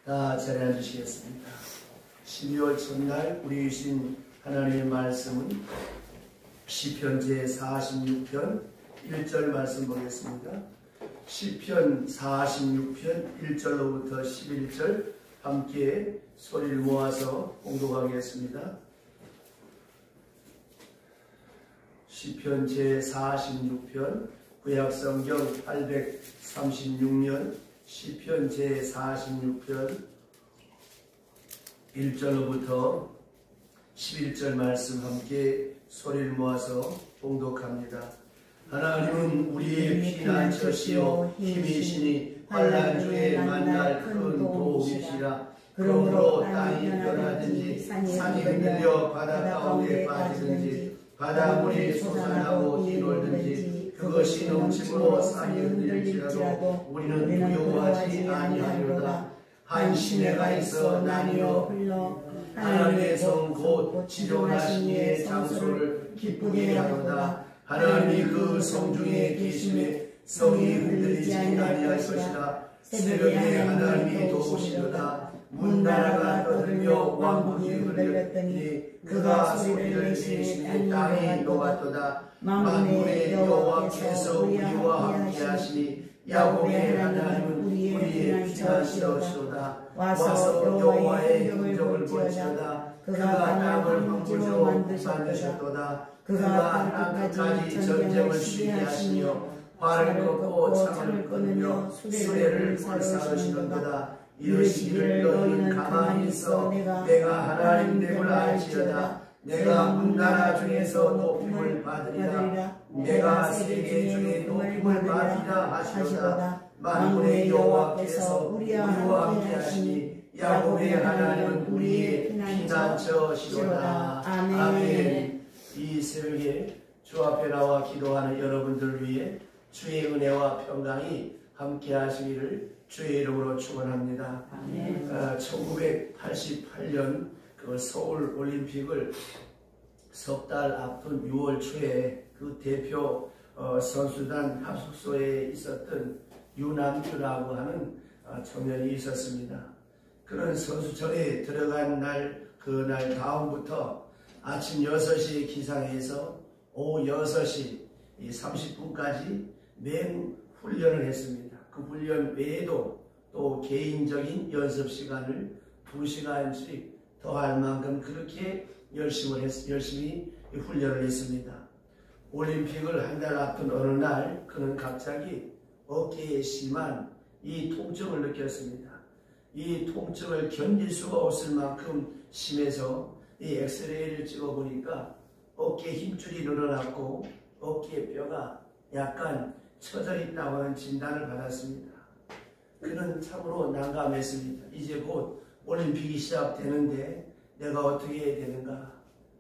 다 자리에 앉으시겠습니다. 12월 첫날 우리 주신 하나님의 말씀은 시편 제46편 1절 말씀 보겠습니다. 시편 46편 1절로부터 11절 함께 소리를 모아서 공독하겠습니다. 시편 제46편 구약성경 836년 시편 제46편 1절로부터 11절 말씀 함께 소리를 모아서 봉독합니다. 하나님은 우리의 피난처시요 힘이시니 환난 중에 만날 큰 도움이시라. 그러므로 땅이 변하든지 산이 흔들려 바다 가운데 빠지든지 바닷물이 솟아나고 뒤돌든지 그것이 넘침으로 산이 흔들릴지라도 우리는 두려워하지 아니하리로다. 한 시내가 있어 나뉘어 흘러 하나님의 성 곧 지존하신 이의 장소를 기쁘게 하도다. 하나님이 그 성 중에 계심에 성이 흔들리지 아니할 것이라. 새벽에 하나님이 도우시도다. 문나라가 떠들며 왕국이 흔들렸더니 그가 소리를 내시니 땅이 녹았도다. 만군의 여호와께서 우리와 함께하시니 야곱의 하나님은 우리의 피난처시로다. 와서 여호와의 행적을 볼지어다. 그가 땅을 황무지로 만드셨도다. 그가 땅끝까지 전쟁을 쉬게 하시며 발을 꺾고 창을 끊으며 수레를 불사르시는도다. 이르시기를 너희는 가만히 있어 내가 하나님 됨을 알지어다. 내가 문나라 중에서 높임을 받으리라. 내가 세계 중에 높임을 받으리라 하시도다. 만군의 여호와께서 우리와 함께 하시니 야곱의 하나님은 우리의 피난처시로다. 아멘. 이 새벽에 주 앞에 나와 기도하는 여러분들을 위해 주의 은혜와 평강이 함께 하시기를 주의 이름으로 축원합니다. 1988년 그 서울 올림픽을 석 달 앞둔 6월 초에 그 대표 선수단 합숙소에 있었던 유남규라고 하는 청년이 있었습니다. 그런 선수촌에 들어간 그날 다음부터 아침 6시에 기상해서 오후 6시 30분까지 맹훈련을 했습니다. 그 훈련 외에도 또 개인적인 연습 시간을 2시간씩 더할 만큼 그렇게 열심히 훈련을 했습니다. 올림픽을 한 달 앞둔 어느 날 그는 갑자기 어깨에 심한 이 통증을 느꼈습니다. 이 통증을 견딜 수가 없을 만큼 심해서 이 엑스레이를 찍어보니까 어깨에 힘줄이 늘어났고 어깨 뼈가 약간 처져 있다고 하는 진단을 받았습니다. 그는 참으로 난감했습니다. 이제 곧 올림픽이 시작되는데 내가 어떻게 해야 되는가?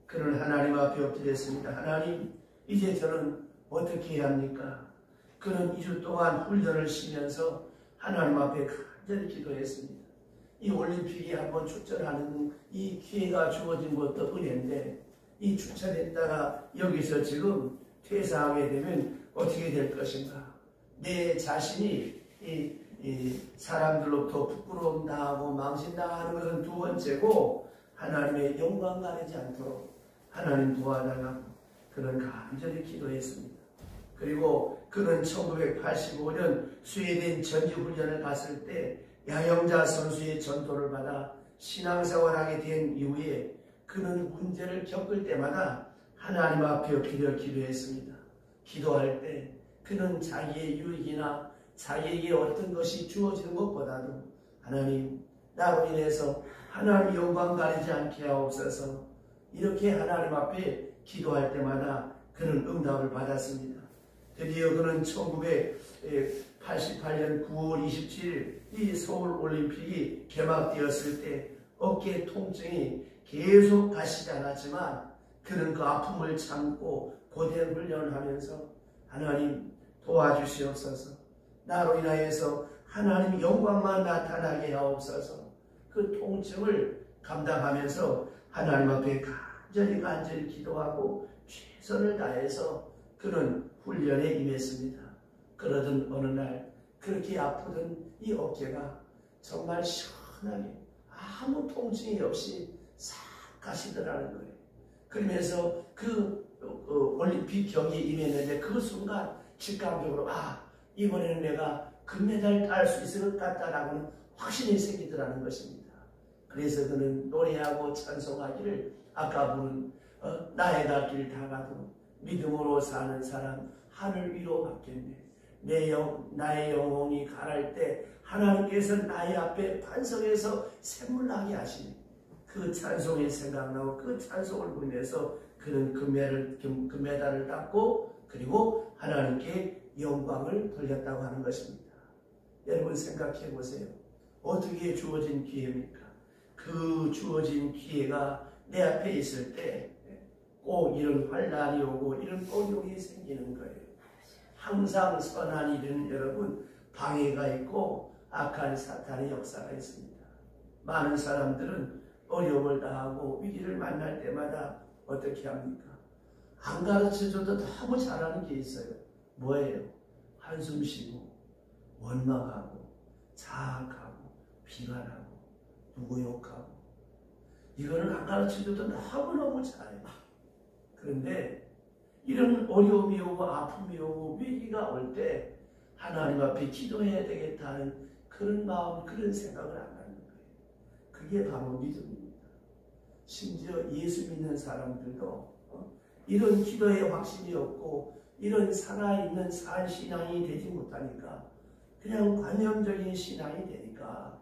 그는 하나님 앞에 엎드렸습니다. 하나님, 이제 저는 어떻게 해야 합니까? 그는 2주 동안 훈련을 쉬면서 하나님 앞에 간절히 기도했습니다. 이 올림픽에 한번 출전하는 이 기회가 주어진 것도 은혜인데 이 출전했다가 여기서 지금 퇴사하게 되면 어떻게 될 것인가? 내 자신이 이 사람들로부터 부끄러움 당하고 망신당하는 것은 두 번째고 하나님의 영광 가리지 않도록 하나님 도와달라고 그는 간절히 기도했습니다. 그리고 그는 1985년 스웨덴 전지훈련을 갔을 때 야영자 선수의 전도를 받아 신앙생활하게 된 이후에 그는 문제를 겪을 때마다 하나님 앞에 엎드려 기도했습니다. 기도할 때 그는 자기의 유익이나 자기에게 어떤 것이 주어지는 것보다도 하나님, 나로 인해서 하나님 영광 가리지 않게 하옵소서. 이렇게 하나님 앞에 기도할 때마다 그는 응답을 받았습니다. 드디어 그는 1988년 9월 27일 이 서울 올림픽이 개막되었을 때 어깨 통증이 계속 가시지 않았지만 그는 그 아픔을 참고 고된 훈련을 하면서 하나님 도와주시옵소서. 나로 인하여서 하나님 영광만 나타나게 하옵소서. 그 통증을 감당하면서 하나님 앞에 간절히 기도하고 최선을 다해서 그는 훈련에 임했습니다. 그러던 어느 날 그렇게 아프던 이 어깨가 정말 편하게 아무 통증이 없이 싹 가시더라는 거예요. 그러면서 올림픽 경기에 임했는데 그 순간 직감적으로 이번에는 내가 금메달 딸 수 있을 것 같다라고는 확신이 생기더라는 것입니다. 그래서 그는 노래하고 찬송하기를 아까 부른 나의 갈 길 다 가도 믿음으로 사는 사람 하늘 위로 받겠네. 나의 영혼이 가랄 때 하나님께서 나의 앞에 반석에서 샘물나게 하시네. 그 찬송이 생각나고 그 찬송을 부르면서 그는 금메달을 땄고 그리고 하나님께 영광을 돌렸다고 하는 것입니다. 여러분 생각해 보세요. 어떻게 주어진 기회입니까? 그 주어진 기회가 내 앞에 있을 때 꼭 이런 환난이 오고 이런 어려움이 생기는 거예요. 항상 선한 일은 여러분 방해가 있고 악한 사탄의 역사가 있습니다. 많은 사람들은 어려움을 당하고 위기를 만날 때마다 어떻게 합니까? 안 가르쳐줘도 너무 잘하는 게 있어요. 뭐예요? 한숨 쉬고 원망하고 자학하고 비관하고 누구 욕하고 이거는 안 가르쳐줘도 너무너무 잘해요. 그런데 이런 어려움이 오고 아픔이 오고 위기가 올 때 하나님 앞에 기도해야 되겠다는 그런 마음, 그런 생각을 안 하는 거예요. 그게 바로 믿음입니다. 심지어 예수 믿는 사람들도 이런 기도에 확신이 없고 이런 살아있는 산 신앙이 되지 못하니까 그냥 관념적인 신앙이 되니까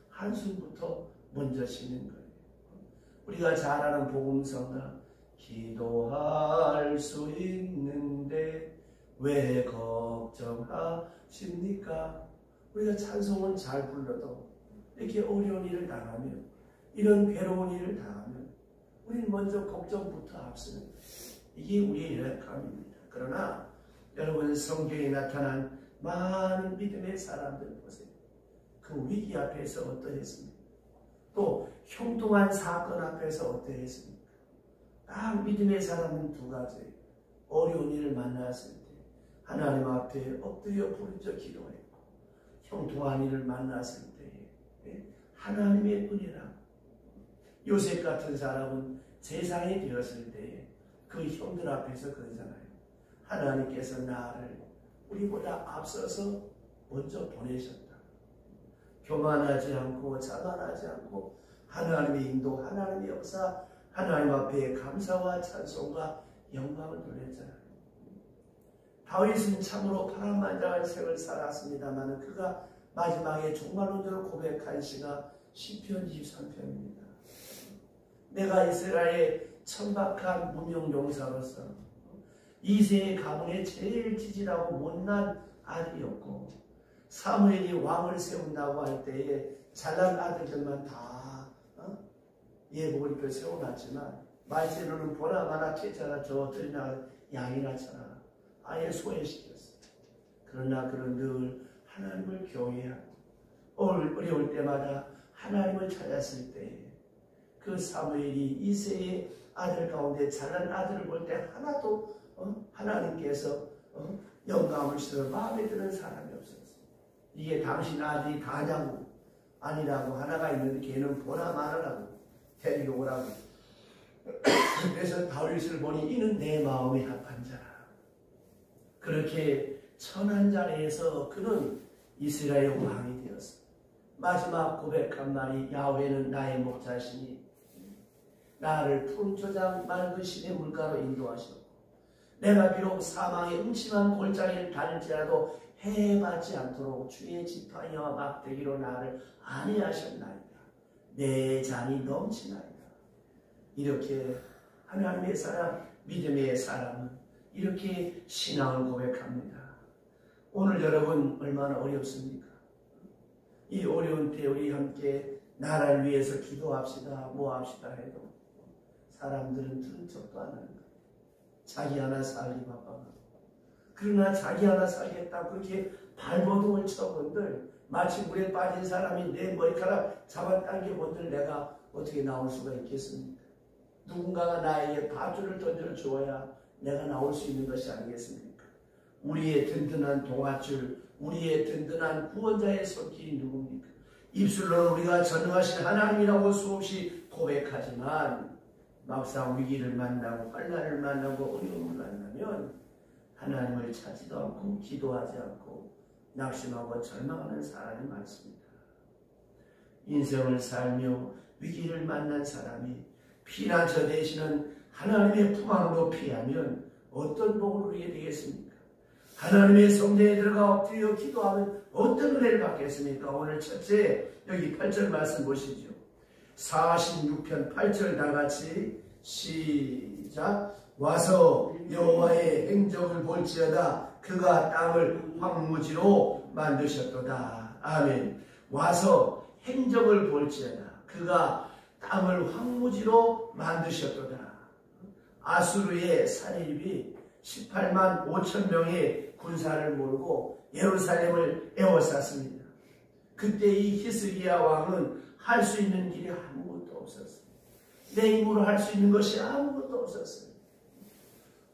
한숨부터 먼저 쉬는 거예요. 우리가 잘 아는 복음서가 기도할 수 있는데 왜 걱정하십니까? 우리가 찬송은 잘 불러도 이렇게 어려운 일을 당하면 이런 괴로운 일을 당하면 우리는 먼저 걱정부터 앞서는 거예요. 이게 우리의 연약함입니다. 그러나 여러분 성경에 나타난 많은 믿음의 사람들 보세요. 그 위기 앞에서 어떠했습니까? 또 형통한 사건 앞에서 어떠했습니까? 딱 믿음의 사람은 두 가지예요. 어려운 일을 만났을 때 하나님 앞에 엎드려 부르짖어 기도했고 형통한 일을 만났을 때 하나님의 은혜라. 요셉 같은 사람은 세상이 되었을 때 그 형들 앞에서 그러잖아요. 하나님께서 나를 우리보다 앞서서 먼저 보내셨다. 교만하지 않고 자만하지 않고 하나님의 인도, 하나님의 역사, 하나님 앞에 감사와 찬송과 영광을 돌렸잖아요. 다윗은 참으로 파란만장한 생을 살았습니다만 그가 마지막에 종말론적으로 고백한 시가 시편 23편입니다. 내가 이스라엘의 천박한 무명용사로서 이세의 가문에 제일 지질하고 못난 아들이었고 사무엘이 왕을 세운다고 할 때에 잘난 아들들만 다 예복을 입혀 세워놨지만 말세로는 보나마나 채자나 저 들이나 양이나 쳐라 아예 소외시켰어요. 그러나 그는 늘 하나님을 경외하고 어려울 때마다 하나님을 찾았을 때 그 사무엘이 이세의 아들 가운데 잘난 아들을 볼 때 하나도 하나님께서 영감을 실어 마음에 드는 사람이 없었어요. 이게 당신 아들이 다냐고 아니라고 하나가 있는데 걔는 보나 마나라고 데리고 오라고. 그래서 다윗을 보니 이는 내 마음에 합한 자라. 그렇게 천한 자리에서 그는 이스라엘 왕이 되었습니다. 마지막 고백한 말이 야훼는 나의 목자시니 나를 푸른 초장 맑은 심의 물가로 인도하시고 내가 비록 사망의 음침한 골짜기를 달릴지라도 해받지 않도록 주의 지팡이와 막대기로 나를 안위하셨나이다. 내 잔이 넘치나이다. 이렇게 하나님의 사람, 믿음의 사람은 이렇게 신앙을 고백합니다. 오늘 여러분 얼마나 어렵습니까? 이 어려운 때 우리 함께 나라를 위해서 기도합시다, 모합시다 해도 사람들은 들은 척도 안 하는 거예요. 자기 하나 살기 바빠가지고. 그러나 자기 하나 살겠다 그렇게 발버둥을 쳐본들 마치 물에 빠진 사람이 내 머리카락 잡아당겨본들 내가 어떻게 나올 수가 있겠습니까? 누군가가 나에게 밧줄을 던져 주어야 내가 나올 수 있는 것이 아니겠습니까? 우리의 든든한 동아줄, 우리의 든든한 구원자의 손길이 누굽니까? 입술로는 우리가 전능하신 하나님이라고 수없이 고백하지만 막상 위기를 만나고 환난을 만나고 어려움을 만나면 하나님을 찾지도 않고 기도하지 않고 낙심하고 절망하는 사람이 많습니다. 인생을 살며 위기를 만난 사람이 피난처 되시는 하나님의 품 안으로 피하면 어떤 복을 누리게 되겠습니까? 하나님의 성전에 들어가 엎드려 기도하면 어떤 은혜를 받겠습니까? 오늘 첫째 여기 8절 말씀 보시죠. 46편 8절 다같이 시작. 와서 여호와의 행적을 볼지어다 그가 땅을 황무지로 만드셨도다. 아멘. 와서 행적을 볼지어다 그가 땅을 황무지로 만드셨도다. 아수르의 사내립이 18만 5천 명의 군사를 몰고 예루살렘을 에워쌌습니다. 그때 이 히스기야 왕은 할 수 있는 길이 아무것도 없었어요. 내 힘으로 할 수 있는 것이 아무것도 없었어요.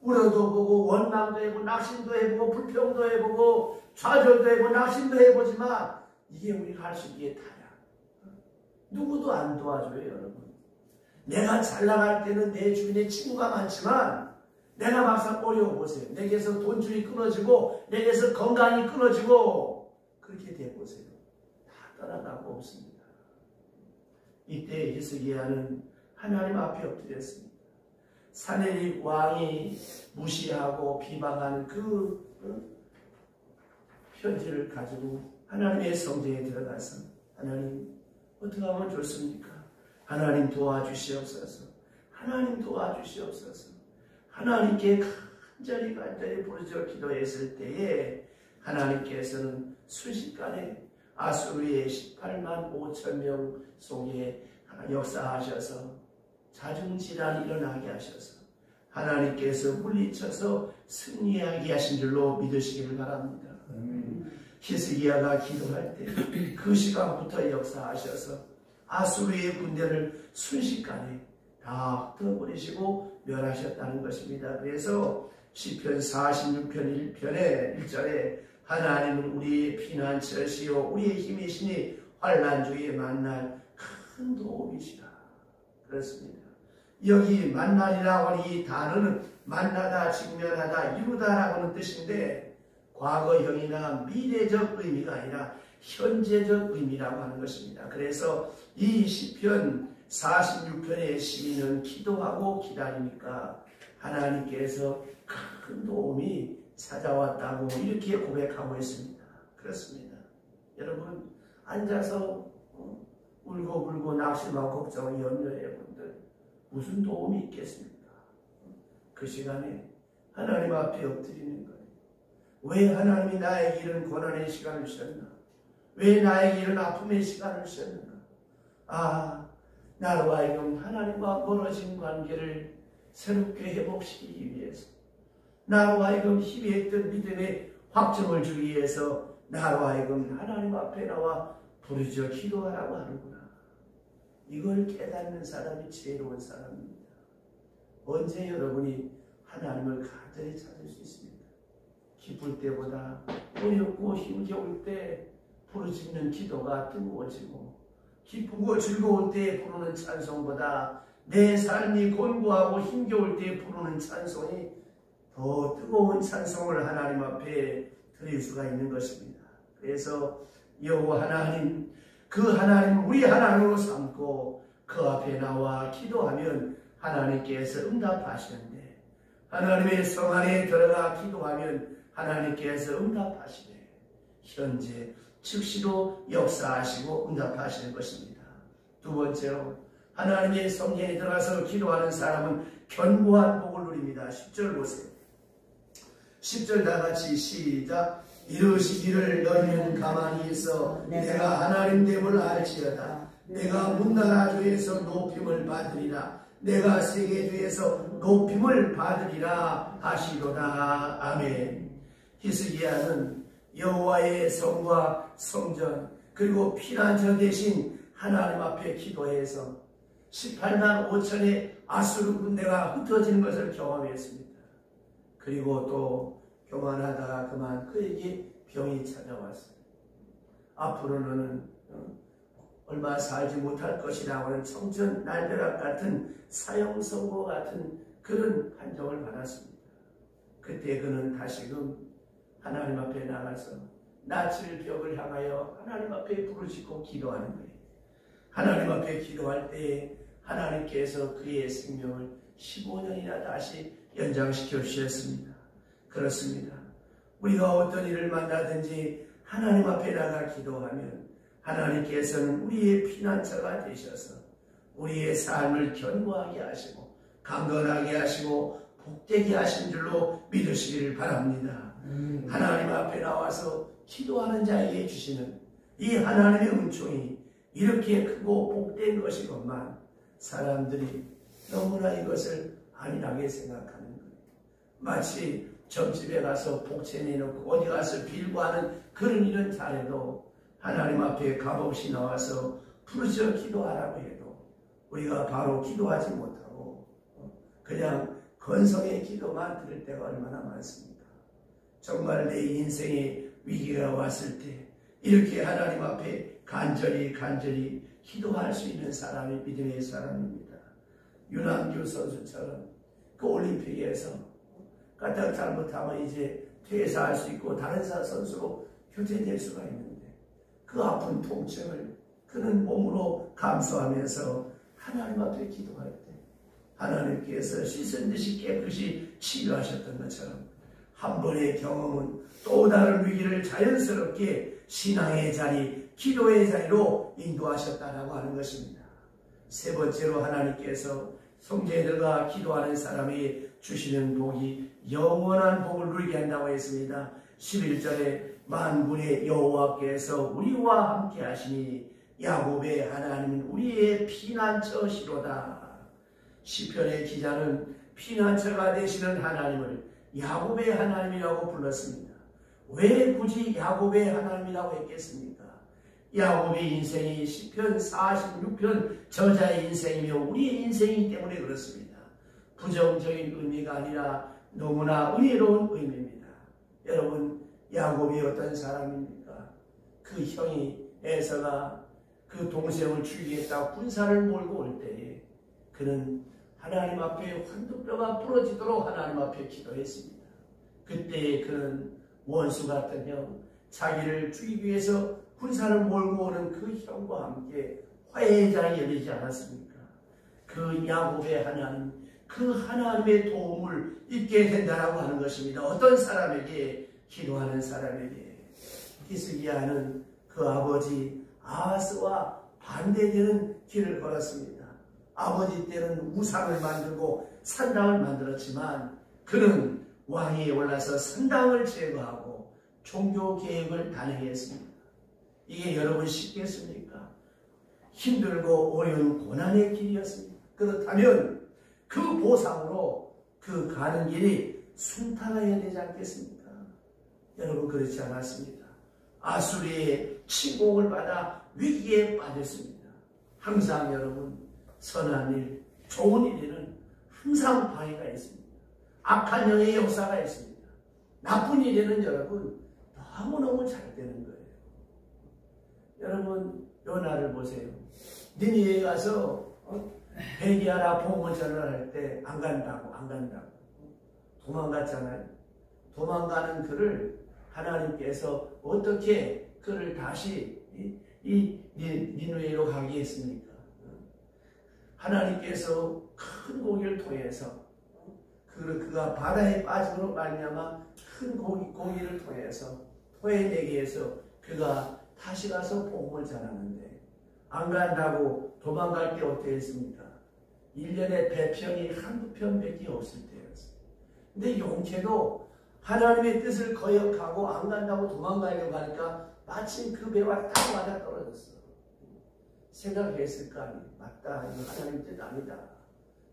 울어도 보고 원망도 해보고 낙심도 해보고 불평도 해보고 좌절도 해보고 낙심도 해보지만 이게 우리가 할 수 있는 게 다야. 누구도 안 도와줘요, 여러분. 내가 잘 나갈 때는 내 주변에 친구가 많지만 내가 막상 어려워보세요. 내게서 돈줄이 끊어지고 내게서 건강이 끊어지고 그렇게 돼보세요. 다 떠나가고 없습니다. 이때 히스기야는 하나님 앞에 엎드렸습니다. 사내립 왕이 무시하고 비방하는 그 편지를 가지고 하나님의 성전에 들어가서 하나님 어떻게 하면 좋습니까? 하나님 도와주시옵소서. 하나님 도와주시옵소서. 하나님께 간절히 부르짖어 기도했을 때에 하나님께서는 순식간에 아수르의 18만 5천 명 속에 역사하셔서 자중질환이 일어나게 하셔서 하나님께서 물리쳐서 승리하게 하신 줄로 믿으시기를 바랍니다. 히스기야가 기도할 때 그 시간부터 역사하셔서 아수르의 군대를 순식간에 다 흩어버리시고 멸하셨다는 것입니다. 그래서 시편 46편 1편에 1절에 하나님은 우리의 피난처시요 우리의 힘이시니 환난주에 만날 큰 도움이시라. 그렇습니다. 여기 만날이라고 하는 이 단어는 만나다, 직면하다, 이루다라고 하는 뜻인데 과거형이나 미래적 의미가 아니라 현재적 의미라고 하는 것입니다. 그래서 이 시편 46편의 시인은 기도하고 기다리니까 하나님께서 큰 도움이 찾아왔다고 이렇게 고백하고 있습니다. 그렇습니다. 여러분 앉아서 울고 낙심하고 걱정하고 염려해 분들 무슨 도움이 있겠습니까? 그 시간에 하나님 앞에 엎드리는 거예요. 왜 하나님이 나에게 이런 고난의 시간을 주셨나? 왜 나에게 이런 아픔의 시간을 주셨는가? 나로 하여금 하나님과 멀어진 관계를 새롭게 회복시키기 위해서 나로 하여금 희비했던 믿음의 확증을 주기 위해서 나로 하여금 하나님 앞에 나와 부르짖어 기도하라고 하는구나. 이걸 깨닫는 사람이 지혜로운 사람입니다. 언제 여러분이 하나님을 간절히 찾을 수 있습니까? 기쁠 때보다 어렵고 힘겨울 때 부르짖는 기도가 뜨거워지고 기쁘고 즐거울 때 부르는 찬송보다 내 삶이 곤고하고 힘겨울 때 부르는 찬송이 더 뜨거운 찬송을 하나님 앞에 드릴 수가 있는 것입니다. 그래서 여호와 하나님, 그 하나님을 우리 하나님으로 삼고 그 앞에 나와 기도하면 하나님께서 응답하시는데 하나님의 성 안에 들어가 기도하면 하나님께서 응답하시네. 현재 즉시로 역사하시고 응답하시는 것입니다. 두 번째로 하나님의 성전에 들어가서 기도하는 사람은 견고한 복을 누립니다. 10절 보세요. 10절 다같이 시작. 이르시기를 너희는 가만히 있어 내가 하나님 됨을 알지어다. 내가 문나라 주에서 높임을 받으리라. 내가 세계 주에서 높임을 받으리라 하시도다. 아멘. 히스기야는 여호와의 성과 성전 그리고 피난처 대신 하나님 앞에 기도해서 18만 5천의 아수르 군대가 흩어지는 것을 경험했습니다. 그리고 또 교만하다가 그만 그에게 병이 찾아왔어요. 앞으로 너는 얼마 살지 못할 것이라고 하는 청천 날벼락 같은 사형 선고 같은 그런 판정을 받았습니다. 그때 그는 다시금 하나님 앞에 나가서 낯을 벽을 향하여 하나님 앞에 부르짖고 기도하는 거예요. 하나님 앞에 기도할 때 하나님께서 그의 생명을 15년이나 다시 연장시켜 주셨습니다. 그렇습니다. 우리가 어떤 일을 만나든지 하나님 앞에 나가 기도하면 하나님께서는 우리의 피난처가 되셔서 우리의 삶을 견고하게 하시고 강건하게 하시고 복되게 하신 줄로 믿으시기를 바랍니다. 하나님 앞에 나와서 기도하는 자에게 주시는 이 하나님의 은총이 이렇게 크고 복된 것이건만 사람들이 너무나 이것을 안일하게 생각하는 거예요. 마치 점집에 가서 복채 내놓고 어디 가서 빌고 하는 그런 일은 잘해도 하나님 앞에 값없이 나와서 부르짖어 기도하라고 해도 우리가 바로 기도하지 못하고 그냥 건성의 기도만 들을 때가 얼마나 많습니까? 정말 내 인생에 위기가 왔을 때 이렇게 하나님 앞에 간절히 기도할 수 있는 사람이 믿음의 사람입니다. 유남규 선수처럼 그 올림픽에서 까딱 잘못하면 이제 퇴사할 수 있고 다른 선수로 교체될 수가 있는데 그 아픈 통증을 그는 몸으로 감수하면서 하나님 앞에 기도할 때 하나님께서 씻은 듯이 깨끗이 치유하셨던 것처럼 한 번의 경험은 또 다른 위기를 자연스럽게 신앙의 자리, 기도의 자리로 인도하셨다라고 하는 것입니다. 세 번째로 하나님께서 형제들과 기도하는 사람이 주시는 복이 영원한 복을 누리게 한다고 했습니다. 11절에 만군의 여호와께서 우리와 함께 하시니 야곱의 하나님은 우리의 피난처시로다. 시편의 기자는 피난처가 되시는 하나님을 야곱의 하나님이라고 불렀습니다. 왜 굳이 야곱의 하나님이라고 했겠습니까? 야곱의 인생이 시편 46편 저자의 인생이며 우리의 인생이기 때문에 그렇습니다. 부정적인 의미가 아니라 너무나 은혜로운 의미입니다. 여러분, 야곱이 어떤 사람입니까? 그 형이 에서가 그 동생을 죽이겠다고 군사를 몰고 올 때에 그는 하나님 앞에 환두뼈가 부러지도록 하나님 앞에 기도했습니다. 그때 그는 원수 같은 형, 자기를 죽이기 위해서 군사를 몰고 오는 그 형과 함께 화해의 자리에 열리지 않았습니까? 그 야곱의 하나님, 그 하나님의 도움을 입게 된다라고 하는 것입니다. 어떤 사람에게? 기도하는 사람에게. 히스기야는 그 아버지 아하스와 반대되는 길을 걸었습니다. 아버지 때는 우상을 만들고 산당을 만들었지만 그는 왕위에 올라서 산당을 제거하고 종교 개혁을 단행했습니다. 이게 여러분 쉽겠습니까? 힘들고 어려운 고난의 길이었습니다. 그렇다면 그 보상으로 그 가는 길이 순탄해야 되지 않겠습니까? 여러분, 그렇지 않았습니다. 아수리의 침공을 받아 위기에 빠졌습니다. 항상 여러분, 선한 일, 좋은 일에는 항상 방해가 있습니다. 악한 영의 역사가 있습니다. 나쁜 일에는 여러분 너무너무 잘 되는 거예요. 여러분, 요나를 보세요. 니네에 가서 회개하라 복음을 전하할 때 안 간다고 도망갔잖아요. 도망가는 그를 하나님께서 어떻게 그를 다시 니누에로 가게 했습니까? 하나님께서 큰 고기를 통해서 그가 바다에 빠짐으로 말미암아 큰 고기를 통해서 토해내게 해서 그가 다시 가서 복음을 전하는데 안 간다고 도망갈 때 어떻게 했습니까? 1년에 배편이 한두 편밖에 없을 때였어요. 근데 용케도 하나님의 뜻을 거역하고 안 간다고 도망가려고 하니까 마침 그 배와 딱 맞아 떨어졌어. 생각했을 거 아니에요. 맞다, 이거 하나님 뜻 아니다.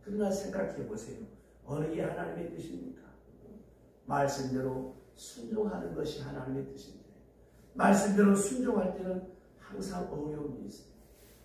그러나 생각해 보세요. 어느 게 하나님의 뜻입니까? 말씀대로 순종하는 것이 하나님의 뜻인데 말씀대로 순종할 때는 항상 어려움이 있어요.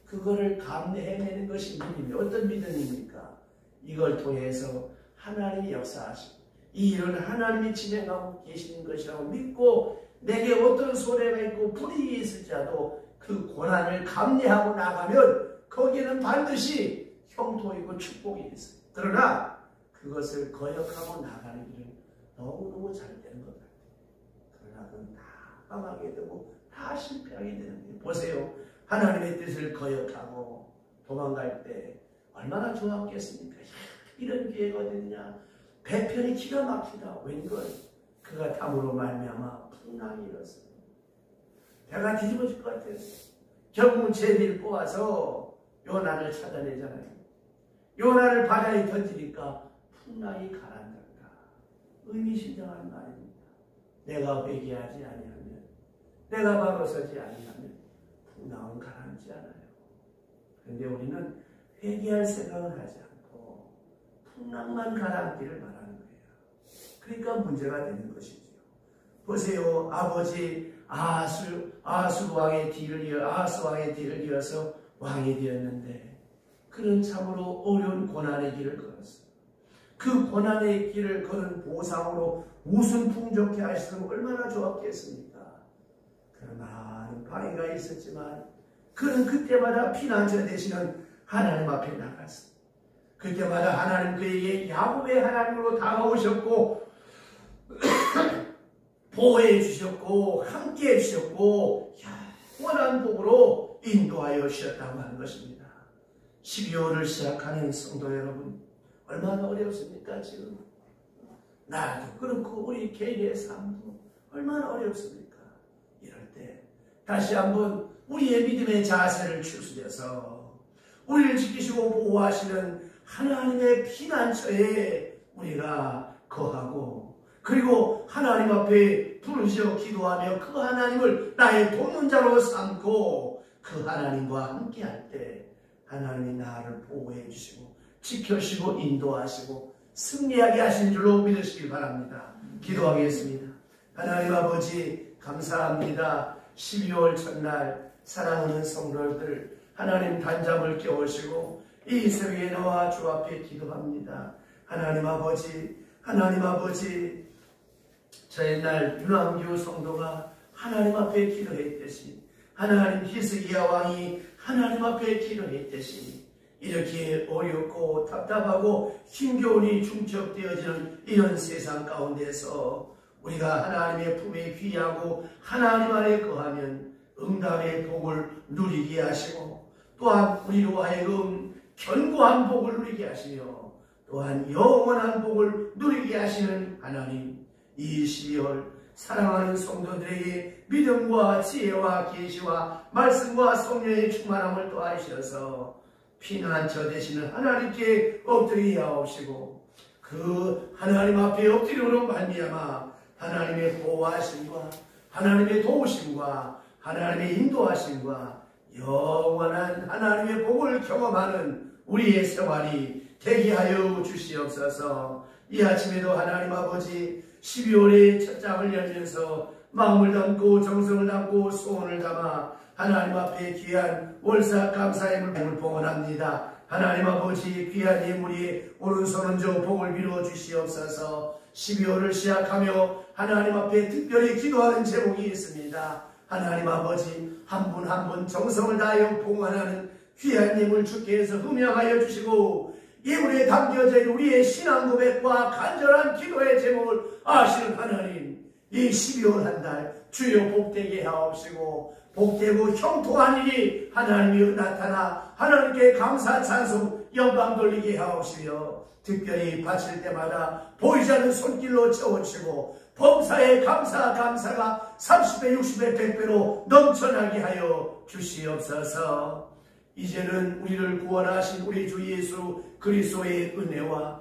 그거를 감내해내는 것이 믿음이 어떤 믿음입니까? 이걸 통해서 하나님이 역사하시고 이 일을 하나님이 진행하고 계시는 것이라고 믿고 내게 어떤 손해가 있고 불이익이 있을지라도 그 고난을 감내하고 나가면 거기에는 반드시 형통이고 축복이 있어요. 그러나 그것을 거역하고 나가는 길은 너무너무 잘 되는 것 같아요. 그러나 그건 다 망하게 되고 다 실패하게 되는 거예요. 보세요. 하나님의 뜻을 거역하고 도망갈 때 얼마나 좋았겠습니까? 이런 기회가 어딨냐. 배편이 기가 막히다. 웬걸 그가 탐으로 말미암아 풍랑이 일었어요. 배가 뒤집어질 것 같아요. 결국은 제비를 뽑아서 요나를 찾아내잖아요. 요나를 바다에 던지니까 풍랑이 가라앉았다. 의미심장한 말입니다. 내가 회개하지 아니하면, 내가 바로 서지 아니하면 풍랑은 가라앉지 않아요. 그런데 우리는 회개할 생각은 하지 않고 풍랑만 가라앉기를 바라는 거예요. 그러니까 문제가 되는 것이죠. 보세요. 아버지 아하스 왕의 뒤를 이어서 왕이 되었는데 그는 참으로 어려운 고난의 길을 걸었어요. 그 고난의 길을 걸은 보상으로 웃음 풍족해 하시면 얼마나 좋았겠습니까? 그런 많은 방해가 있었지만 그는 그때마다 피난처 되시는 하나님 앞에 나갔습니다. 그때마다 하나님 그에게 야곱의 하나님으로 다가오셨고 보호해 주셨고 함께해 주셨고 영원한 복으로 인도하여 주셨다고 하는 것입니다. 12월을 시작하는 성도 여러분, 얼마나 어렵습니까? 지금 나도 그렇고 우리 개인의 삶도 얼마나 어렵습니까? 이럴 때 다시 한번 우리의 믿음의 자세를 추스려서 우리를 지키시고 보호하시는 하나님의 피난처에 우리가 거하고, 그리고 하나님 앞에 부르짖어 기도하며 그 하나님을 나의 돕는 자로 삼고 그 하나님과 함께할 때 하나님이 나를 보호해 주시고 지켜주시고 인도하시고 승리하게 하신 줄로 믿으시기 바랍니다. 기도하겠습니다. 하나님 아버지 감사합니다. 12월 첫날 사랑하는 성도들 하나님 단잠을 깨우시고 이 새벽에 나와 주 앞에 기도합니다. 하나님 아버지 저 옛날 유남교 성도가 하나님 앞에 기도했듯이, 하나님 히스기야 왕이 하나님 앞에 기도했듯이 이렇게 어렵고 답답하고 힘겨운이 중첩되어지는 이런 세상 가운데서 우리가 하나님의 품에 귀하고 하나님 안에 거하면 응답의 복을 누리게 하시고, 또한 우리로 하여금 견고한 복을 누리게 하시며 또한 영원한 복을 누리게 하시는 하나님, 이 12월 사랑하는 성도들에게 믿음과 지혜와 계시와 말씀과 성령의 충만함을 더하셔서 피난처 되시는 하나님께 엎드리게 하옵시고, 그 하나님 앞에 엎드림으로 말미암아 하나님의 보호하심과 하나님의 도우심과 하나님의 인도하심과 영원한 하나님의 복을 경험하는 우리의 생활이 되게 하여 주시옵소서. 이 아침에도 하나님 아버지 12월의 첫 장을 열면서 마음을 담고 정성을 담고 소원을 담아 하나님 앞에 귀한 월삭 감사의 물복을 봉헌합니다. 하나님 아버지 귀한 예물이 오른손 얹어 복을 빌어 주시옵소서. 12월을 시작하며 하나님 앞에 특별히 기도하는 제목이 있습니다. 하나님 아버지 한 분 한 분 정성을 다하여 봉헌하는 귀한 예물 주께서 흠양하여 주시고, 예물에 담겨져 있는 우리의 신앙 고백과 간절한 기도의 제목을 아시는 하나님, 이 12월 한 달 주여 복되게 하옵시고, 복되고 형통한 일이 하나님이 나타나 하나님께 감사 찬송 영광 돌리게 하옵시며, 특별히 바칠 때마다 보이지 않는 손길로 채워주시고 범사에 감사가 30배 60배 100배로 넘쳐나게 하여 주시옵소서. 이제는 우리를 구원하신 우리 주 예수 그리스도의 은혜와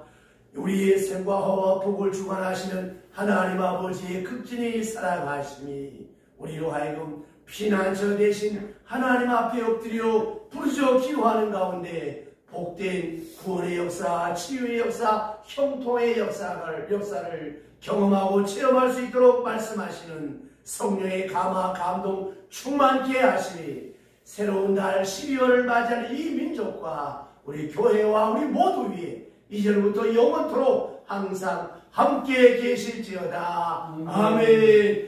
우리의 생과 허와 복을 주관하시는 하나님 아버지의 극진히 사랑하심이 우리로 하여금 피난처 대신 하나님 앞에 엎드려 부르짖어 기도하는 가운데 복된 구원의 역사, 치유의 역사, 형통의 역사를 경험하고 체험할 수 있도록 말씀하시는 성령의 감화, 감동 충만케 하시니 새로운 달 12월을 맞이하는 이 민족과 우리 교회와 우리 모두 위에 이제부터 영원토록 항상 함께 계실지어다. 아멘.